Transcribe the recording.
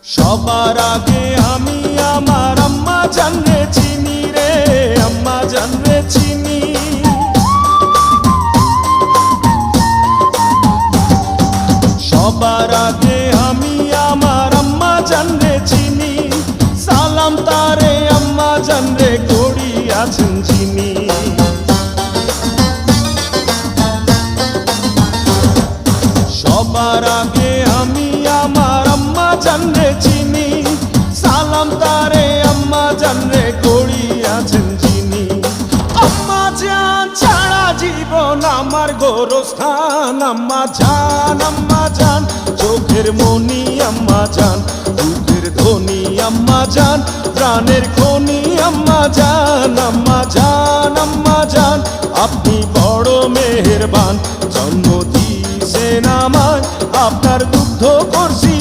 সবার আগে আমি আমার আম্মা জানরে চিনি রে, আম্মা জানরে চিনি। সবার আগে আমি আমার আম্মা জানরে চিনি, সালাম তারে আম্মা জানরে করিয়াছেন চিনি। সবার আগে আমি আমার আম্মা জানরে চিনি, সালাম তারে আম্মা জানরে করিয়াছেন চিনি। আম্মা জান ছাড়া জীবন আমার গোরস্থান, আম্মা জান চোখের মনি আম্মা জান, দুধের ধনী আম্মা জান, প্রাণের খনি আম্মা জান। আম্মা জান আপনি বড় মেহেরবান, জন্ম দিয়েছেন আমায়, আপনার দুগ্ধ করছি